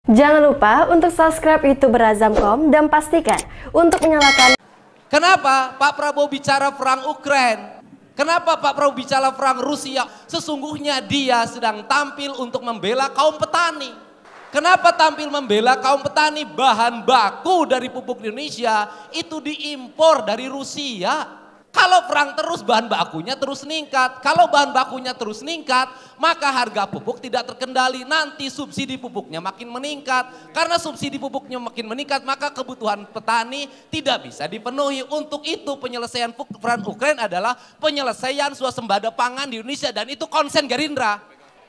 Jangan lupa untuk subscribe YouTube Berazam.com dan pastikan untuk menyalakan. Kenapa Pak Prabowo bicara perang Ukraina? Kenapa Pak Prabowo bicara perang Rusia? Sesungguhnya dia sedang tampil untuk membela kaum petani. Kenapa tampil membela kaum petani? Bahan baku dari pupuk Indonesia itu diimpor dari Rusia. Kalau perang terus bahan bakunya terus meningkat. Kalau bahan bakunya terus meningkat, maka harga pupuk tidak terkendali. Nanti subsidi pupuknya makin meningkat. Karena subsidi pupuknya makin meningkat, maka kebutuhan petani tidak bisa dipenuhi. Untuk itu penyelesaian perang Ukraina adalah penyelesaian swasembada pangan di Indonesia, dan itu konsen Gerindra.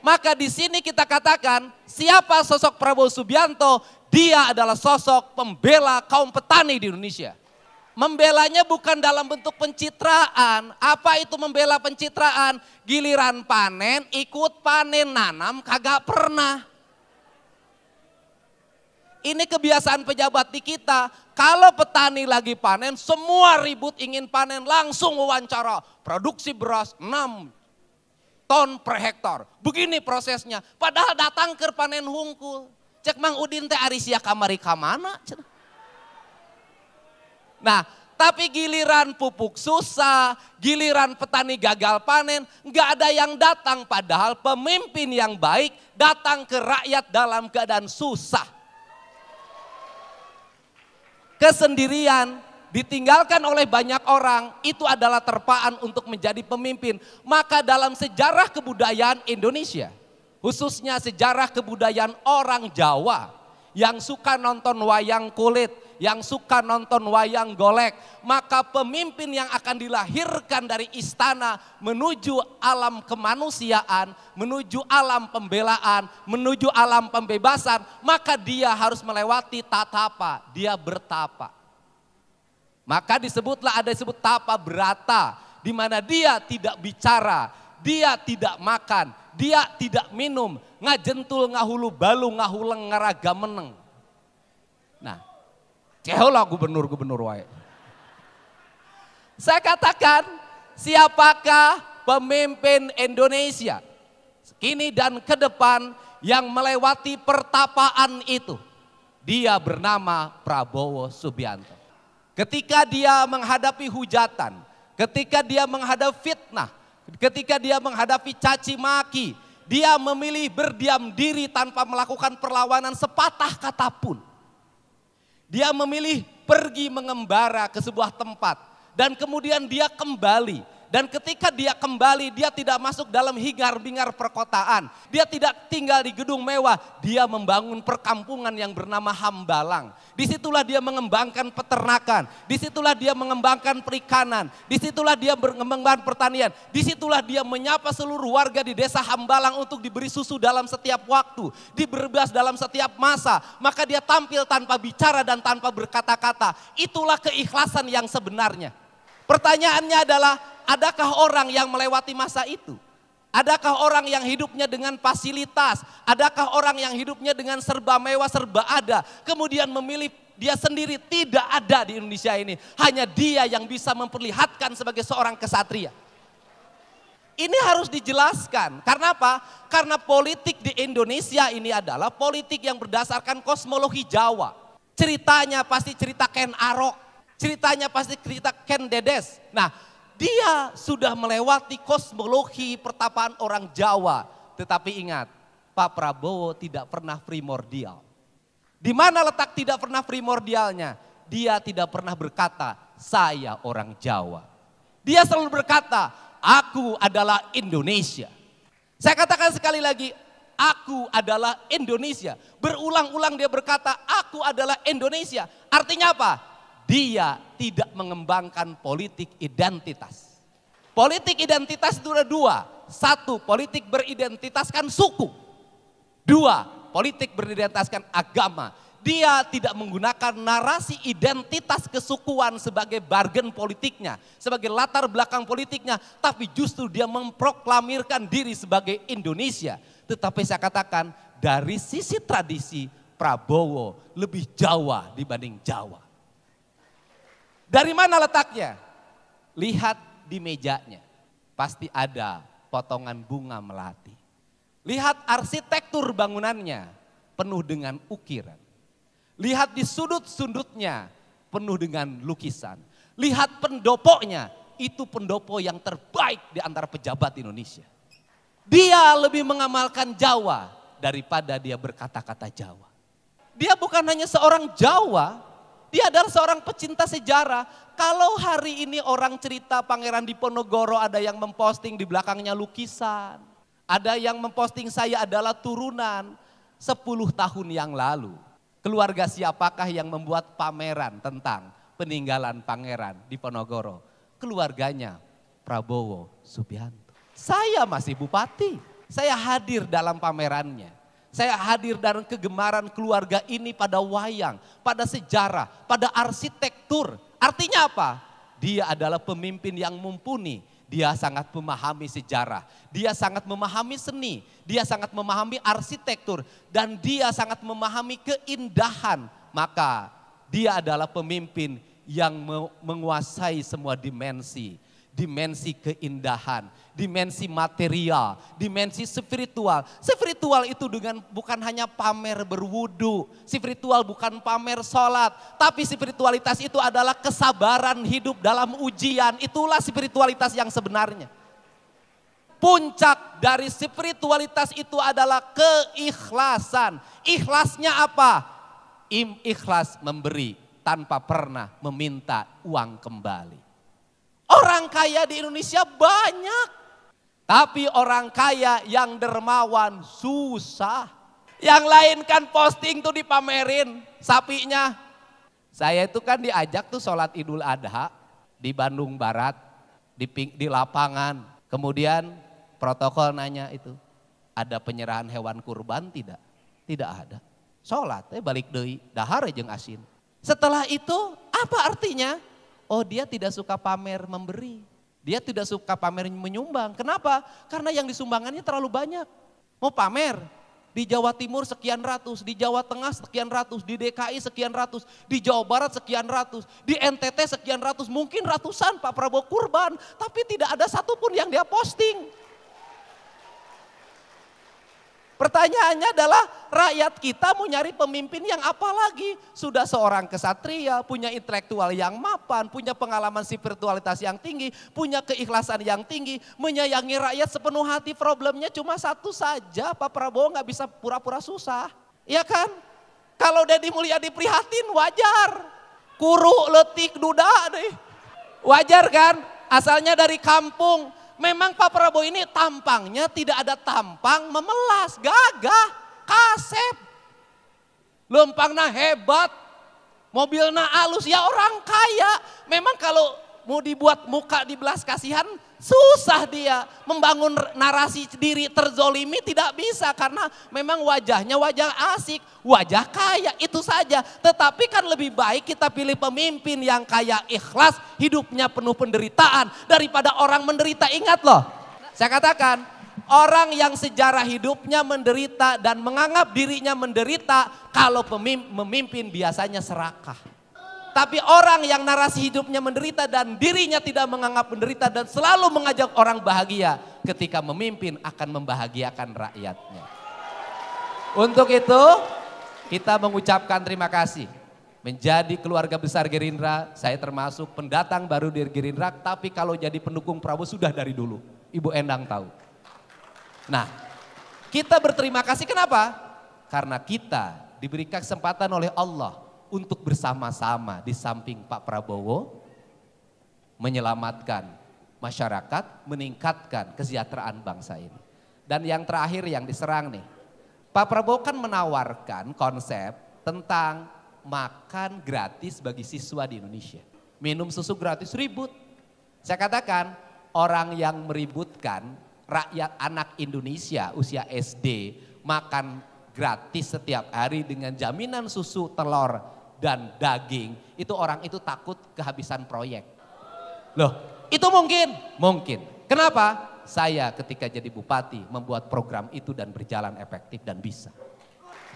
Maka di sini kita katakan, siapa sosok Prabowo Subianto? Dia adalah sosok pembela kaum petani di Indonesia. Membelanya bukan dalam bentuk pencitraan. Apa itu membela pencitraan? Giliran panen, ikut panen, nanam kagak pernah. Ini kebiasaan pejabat di kita. Kalau petani lagi panen, semua ribut ingin panen, langsung wawancara. Produksi beras 6 ton per hektar. Begini prosesnya. Padahal datang ke panen hungkul. Cek Mang Udin teh Arisia kamari kamana? Nah, tapi giliran pupuk susah, giliran petani gagal panen, nggak ada yang datang. Padahal pemimpin yang baik datang ke rakyat dalam keadaan susah. Kesendirian, ditinggalkan oleh banyak orang, itu adalah terpaan untuk menjadi pemimpin. Maka dalam sejarah kebudayaan Indonesia, khususnya sejarah kebudayaan orang Jawa, yang suka nonton wayang kulit, yang suka nonton wayang golek, maka pemimpin yang akan dilahirkan dari istana menuju alam kemanusiaan, menuju alam pembelaan, menuju alam pembebasan, maka dia harus melewati tatapa, dia bertapa. Maka disebut tapa berata, di mana dia tidak bicara, dia tidak makan, dia tidak minum, ngajentul ngahulu balu ngahuleng ngaraga meneng. Nah, ceholah gubernur-gubernur wae. Saya katakan, siapakah pemimpin Indonesia kini dan ke depan yang melewati pertapaan itu? Dia bernama Prabowo Subianto. Ketika dia menghadapi hujatan, ketika dia menghadapi fitnah, ketika dia menghadapi caci maki, dia memilih berdiam diri tanpa melakukan perlawanan sepatah kata pun. Dia memilih pergi mengembara ke sebuah tempat dan kemudian dia kembali. Dan ketika dia kembali, dia tidak masuk dalam hingar-bingar perkotaan. Dia tidak tinggal di gedung mewah. Dia membangun perkampungan yang bernama Hambalang. Disitulah dia mengembangkan peternakan. Disitulah dia mengembangkan perikanan. Disitulah dia mengembangkan pertanian. Disitulah dia menyapa seluruh warga di desa Hambalang untuk diberi susu dalam setiap waktu. Dibebas dalam setiap masa. Maka dia tampil tanpa bicara dan tanpa berkata-kata. Itulah keikhlasan yang sebenarnya. Pertanyaannya adalah, adakah orang yang melewati masa itu? Adakah orang yang hidupnya dengan fasilitas? Adakah orang yang hidupnya dengan serba mewah, serba ada? Kemudian memilih dia sendiri? Tidak ada di Indonesia ini. Hanya dia yang bisa memperlihatkan sebagai seorang kesatria. Ini harus dijelaskan. Karena apa? Karena politik di Indonesia ini adalah politik yang berdasarkan kosmologi Jawa. Ceritanya pasti cerita Ken Arok. Ceritanya pasti cerita Ken Dedes. Nah, dia sudah melewati kosmologi pertapaan orang Jawa. Tetapi ingat, Pak Prabowo tidak pernah primordial. Di mana letak tidak pernah primordialnya? Dia tidak pernah berkata, saya orang Jawa. Dia selalu berkata, aku adalah Indonesia. Saya katakan sekali lagi, aku adalah Indonesia. Berulang-ulang dia berkata, aku adalah Indonesia. Artinya apa? Dia tidak mengembangkan politik identitas. Politik identitas itu ada dua. Satu, politik beridentitaskan suku. Dua, politik beridentitaskan agama. Dia tidak menggunakan narasi identitas kesukuan sebagai bargain politiknya, sebagai latar belakang politiknya, tapi justru dia memproklamirkan diri sebagai Indonesia. Tetapi saya katakan, dari sisi tradisi, Prabowo lebih Jawa dibanding Jawa. Dari mana letaknya? Lihat di mejanya. Pasti ada potongan bunga melati. Lihat arsitektur bangunannya. penuh dengan ukiran. Lihat di sudut-sudutnya penuh dengan lukisan. Lihat pendopoknya, itu pendopo yang terbaik di antara pejabat Indonesia. Dia lebih mengamalkan Jawa daripada dia berkata-kata Jawa. Dia bukan hanya seorang Jawa, dia adalah seorang pecinta sejarah. Kalau hari ini orang cerita Pangeran Diponegoro, ada yang memposting di belakangnya lukisan. Ada yang memposting saya adalah turunan 10 tahun yang lalu. Keluarga siapakah yang membuat pameran tentang peninggalan Pangeran Diponegoro? Keluarganya Prabowo Subianto. Saya masih bupati, saya hadir dalam pamerannya. Saya hadir dalam kegemaran keluarga ini pada wayang, pada sejarah, pada arsitektur. Artinya apa? Dia adalah pemimpin yang mumpuni. Dia sangat memahami sejarah, dia sangat memahami seni, dia sangat memahami arsitektur, dan dia sangat memahami keindahan. Maka dia adalah pemimpin yang menguasai semua dimensi. Dimensi keindahan, dimensi material, dimensi spiritual. Spiritual itu bukan hanya pamer berwudu, spiritual bukan pamer sholat, tapi spiritualitas itu adalah kesabaran hidup dalam ujian. Itulah spiritualitas yang sebenarnya. Puncak dari spiritualitas itu adalah keikhlasan. Ikhlasnya apa? Ikhlas memberi tanpa pernah meminta uang kembali. Orang kaya di Indonesia banyak, tapi orang kaya yang dermawan susah. Yang lain kan posting tuh dipamerin sapinya. Saya itu kan diajak tuh sholat Idul Adha di Bandung Barat, di lapangan. Kemudian protokol nanya itu, ada penyerahan hewan kurban tidak? Tidak ada. Sholat balik deui, dahar jeung asin. Setelah itu apa artinya? Oh, dia tidak suka pamer memberi. Dia tidak suka pamer menyumbang. Kenapa? Karena yang disumbangannya terlalu banyak. Mau pamer di Jawa Timur sekian ratus, di Jawa Tengah sekian ratus, di DKI sekian ratus, di Jawa Barat sekian ratus, di NTT sekian ratus, mungkin ratusan Pak Prabowo kurban, tapi tidak ada satupun yang dia posting. Pertanyaannya adalah rakyat kita mau nyari pemimpin yang apa lagi? Sudah seorang kesatria, punya intelektual yang mapan, punya pengalaman spiritualitas yang tinggi, punya keikhlasan yang tinggi, menyayangi rakyat sepenuh hati. Problemnya cuma satu saja, Pak Prabowo nggak bisa pura-pura susah. Iya kan? Kalau Deddy Mulyadi prihatin wajar. Kuru, letik, duda deh. Wajar kan? Asalnya dari kampung. Memang Pak Prabowo ini tampangnya tidak ada tampang memelas, gagah, kasep. Lempangnya hebat, mobilnya halus, ya orang kaya. Memang kalau mau dibuat muka dibelas kasihan, susah dia. Membangun narasi diri terzolimi tidak bisa karena memang wajahnya wajah asik, wajah kaya, itu saja. Tetapi kan lebih baik kita pilih pemimpin yang kaya ikhlas, hidupnya penuh penderitaan daripada orang menderita. Ingat loh, saya katakan orang yang sejarah hidupnya menderita dan menganggap dirinya menderita, kalau memimpin biasanya serakah. Tapi orang yang narasi hidupnya menderita dan dirinya tidak menganggap menderita dan selalu mengajak orang bahagia, ketika memimpin akan membahagiakan rakyatnya. Untuk itu kita mengucapkan terima kasih. Menjadi keluarga besar Gerindra, saya termasuk pendatang baru di Gerindra, tapi kalau jadi pendukung Prabowo sudah dari dulu. Ibu Endang tahu. Nah, kita berterima kasih kenapa? Karena kita diberi kesempatan oleh Allah untuk bersama-sama di samping Pak Prabowo menyelamatkan masyarakat, meningkatkan kesejahteraan bangsa ini. Dan yang terakhir yang diserang nih, Pak Prabowo kan menawarkan konsep tentang makan gratis bagi siswa di Indonesia. Minum susu gratis, ribut. Saya katakan orang yang meributkan rakyat anak Indonesia usia SD makan gratis setiap hari dengan jaminan susu, telur, dan daging, itu orang itu takut kehabisan proyek. Loh, itu mungkin? Mungkin. Kenapa? Saya ketika jadi bupati membuat program itu dan berjalan efektif dan bisa.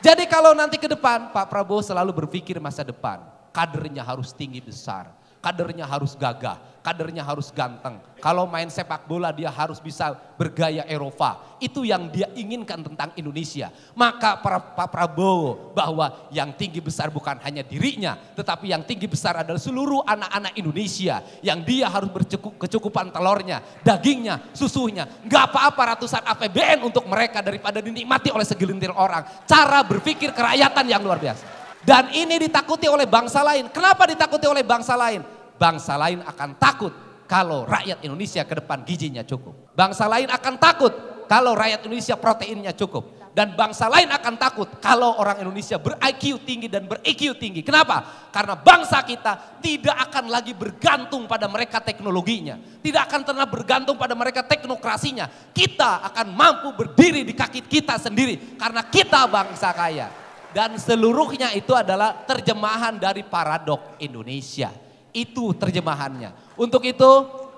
Jadi kalau nanti ke depan Pak Prabowo selalu berpikir masa depan, kadernya harus tinggi besar, Kadernya harus gagah, kadernya harus ganteng. Kalau main sepak bola dia harus bisa bergaya Eropa. Itu yang dia inginkan tentang Indonesia. Maka Pak Prabowo bahwa yang tinggi besar bukan hanya dirinya, tetapi yang tinggi besar adalah seluruh anak-anak Indonesia. Yang dia harus berkecukupan telurnya, dagingnya, susunya. Gak apa-apa ratusan APBN untuk mereka daripada dinikmati oleh segelintir orang. Cara berpikir kerakyatan yang luar biasa. Dan ini ditakuti oleh bangsa lain. Kenapa ditakuti oleh bangsa lain? Bangsa lain akan takut kalau rakyat Indonesia ke depan gizinya cukup. Bangsa lain akan takut kalau rakyat Indonesia proteinnya cukup. Dan bangsa lain akan takut kalau orang Indonesia ber-IQ tinggi dan ber-EQ tinggi. Kenapa? Karena bangsa kita tidak akan lagi bergantung pada mereka teknologinya. Tidak akan pernah bergantung pada mereka teknokrasinya. Kita akan mampu berdiri di kaki kita sendiri karena kita bangsa kaya. Dan seluruhnya itu adalah terjemahan dari paradok Indonesia. Itu terjemahannya. Untuk itu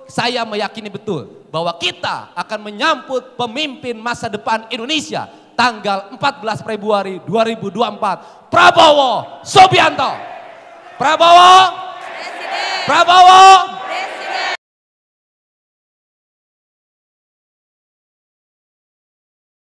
saya meyakini betul bahwa kita akan menyambut pemimpin masa depan Indonesia tanggal 14 Februari 2024. Prabowo Subianto. Prabowo. Presiden. Prabowo.